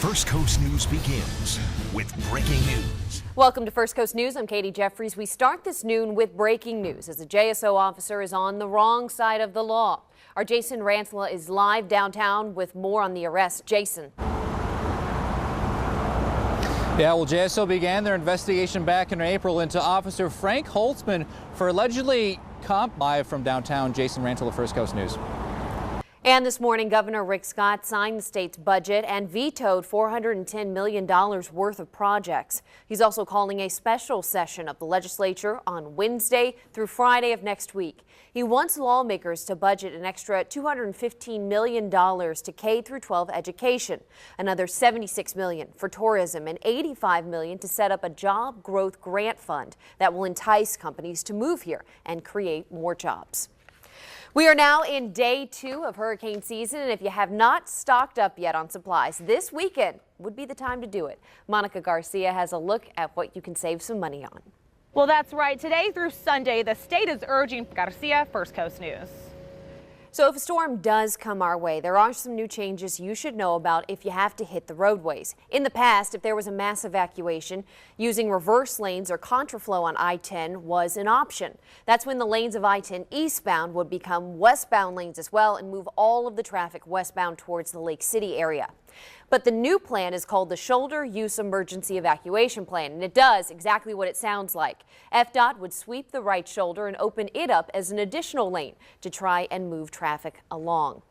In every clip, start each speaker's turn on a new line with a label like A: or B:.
A: First Coast News begins with breaking news.
B: Welcome to First Coast News. I'm KJeffries. We start this noon with breaking news as a JSO officer is on the wrong side of the law. Our Jason RANTALA is live downtown with more on the arrest. Jason.
C: Yeah, well, JSO began their investigation back in April into Officer Frank Holtzman for allegedly live from downtown. Jason RANTALA, First Coast News.
B: And this morning, Governor Rick Scott signed the state's budget and vetoed $410 million worth of projects. He's also calling a special session of the legislature on Wednesday through Friday of next week. He wants lawmakers to budget an extra $215 million to K through 12 education, another $76 million for tourism, and $85 million to set up a job growth grant fund that will entice companies to move here and create more jobs. We are now in day 2 of hurricane season, and if you have not stocked up yet on supplies, this weekend would be the time to do it. Monica Garcia has a look at what you can save some money on.
D: Well, that's right. Today through Sunday, the state is urging Garcia, First Coast News.
B: So if a storm does come our way, there are some new changes you should know about if you have to hit the roadways. In the past, if there was a mass evacuation, using reverse lanes or contraflow on I-10 was an option. That's when the lanes of I-10 eastbound would become westbound lanes as well and move all of the traffic westbound towards the Lake City area. But the new plan is called the Shoulder Use Emergency Evacuation Plan, and it does exactly what it sounds like. FDOT would sweep the right shoulder and open it up as an additional lane to try and move traffic along.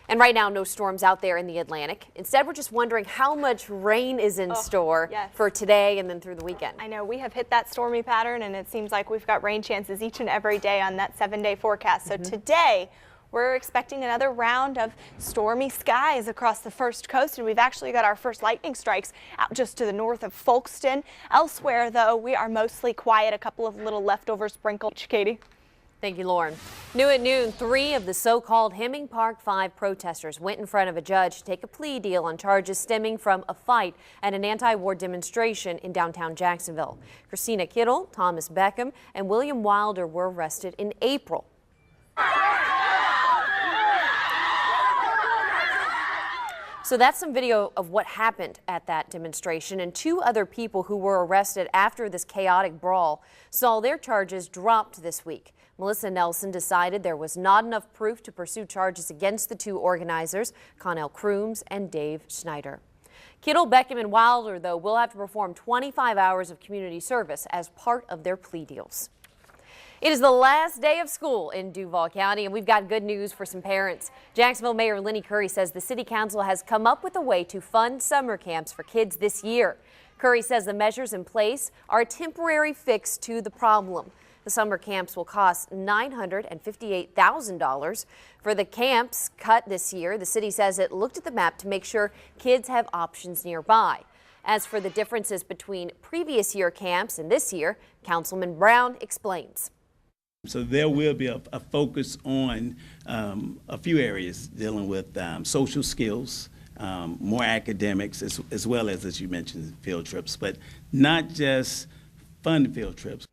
B: And right now, no storms out there in the Atlantic. Instead, we're just wondering how much rain is in store for today and then through the weekend.
D: I know we have hit that stormy pattern, and it seems like we've got rain chances each and every day on that 7-day forecast. So today, we're expecting another round of stormy skies across the First Coast, and we've actually got our first lightning strikes out just to the north of Folkston. Elsewhere, though, we are mostly quiet. A couple of little leftover sprinkles. Katie.
B: Thank you, Lauren. New at noon, 3 of the so-called Hemming Park 5 protesters went in front of a judge to take a plea deal on charges stemming from a fight at an anti-war demonstration in downtown Jacksonville. Christina Kittle, Thomas Beckham, and William Wilder were arrested in April. So that's some video of what happened at that demonstration, and 2 other people who were arrested after this chaotic brawl saw their charges dropped this week. Melissa Nelson decided there was not enough proof to pursue charges against the 2 organizers, Connell Crooms and Dave Schneider. Kittle, Beckham, and Wilder, though, will have to perform 25 hours of community service as part of their plea deals. It is the last day of school in Duval County, and we've got good news for some parents. Jacksonville Mayor Lenny Curry says the City Council has come up with a way to fund summer camps for kids this year. Curry says the measures in place are a temporary fix to the problem. The summer camps will cost $958,000. For the camps cut this year, the city says it looked at the map to make sure kids have options nearby. As for the differences between previous year camps and this year, Councilman Brown explains.
E: So there will be a focus on a few areas dealing with social skills, more academics, as well as you mentioned, field trips, but not just fun field trips.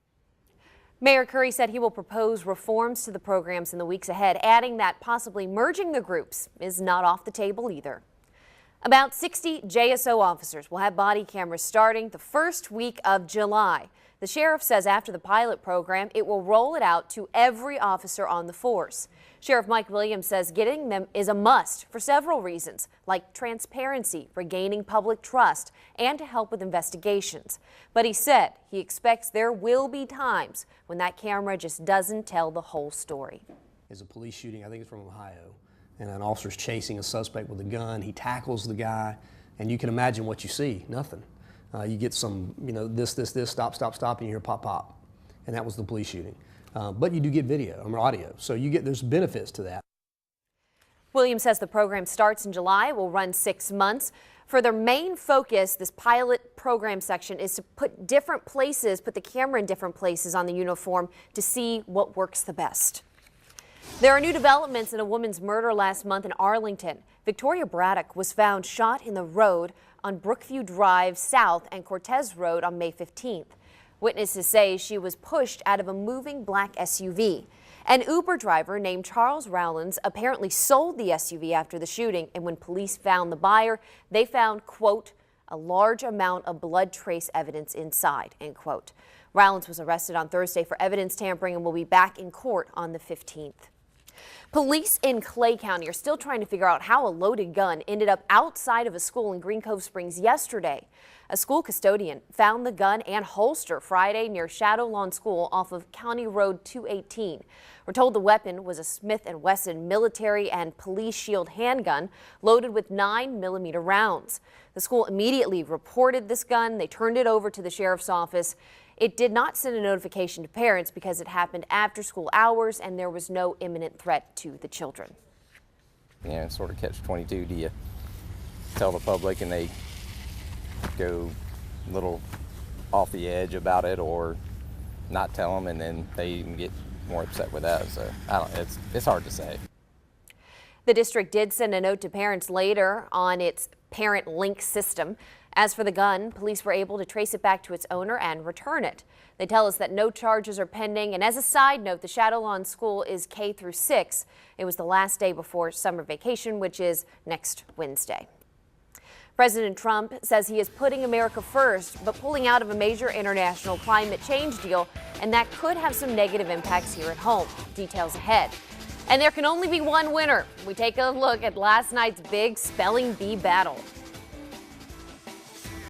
B: Mayor Curry said he will propose reforms to the programs in the weeks ahead, adding that possibly merging the groups is not off the table either. About 60 JSO officers will have body cameras starting the first week of July. The sheriff says after the pilot program, it will roll it out to every officer on the force. Sheriff Mike Williams says getting them is a must for several reasons, like transparency, regaining public trust, and to help with investigations. But he said he expects there will be times when that camera just doesn't tell the whole story.
F: There's a police shooting, I think it's from Ohio, and an officer's chasing a suspect with a gun. He tackles the guy, and you can imagine what you see, nothing. You get some, this, stop, and you hear pop, pop. And that was the police shooting. But you do get video or audio, so there's benefits to that.
B: Williams says the program starts in July, will run 6 months. For their main focus, this pilot program section is to put the camera in different places on the uniform to see what works the best. There are new developments in a woman's murder last month in Arlington. Victoria Braddock was found shot in the road on Brookview Drive South and Cortez Road on May 15th. Witnesses say she was pushed out of a moving black SUV. An Uber driver named Charles Rowlands apparently sold the SUV after the shooting, and when police found the buyer, they found, quote, a large amount of blood trace evidence inside, end quote. Rowlands was arrested on Thursday for evidence tampering and will be back in court on the 15th. Police in Clay County are still trying to figure out how a loaded gun ended up outside of a school in Green Cove Springs yesterday. A school custodian found the gun and holster Friday near Shadow Lawn School off of County Road 218. We're told the weapon was a Smith & Wesson military and police shield handgun loaded with 9mm rounds. The school immediately reported this gun. They turned it over to the sheriff's office. It did not send a notification to parents because it happened after school hours and there was no imminent threat to the children.
G: Yeah, it's sort of catch-22. Do you tell the public and they go a little off the edge about it, or not tell them and then they even get more upset with that? So it's hard to say.
B: The district did send a note to parents later on its parent link system. As for the gun, police were able to trace it back to its owner and return it. They tell us that no charges are pending. And as a side note, the Shadow Lawn School is K through 6. It was the last day before summer vacation, which is next Wednesday. President Trump says he is putting America first, but pulling out of a major international climate change deal, and that could have some negative impacts here at home. Details ahead. And there can only be one winner. We take a look at last night's big spelling bee battle.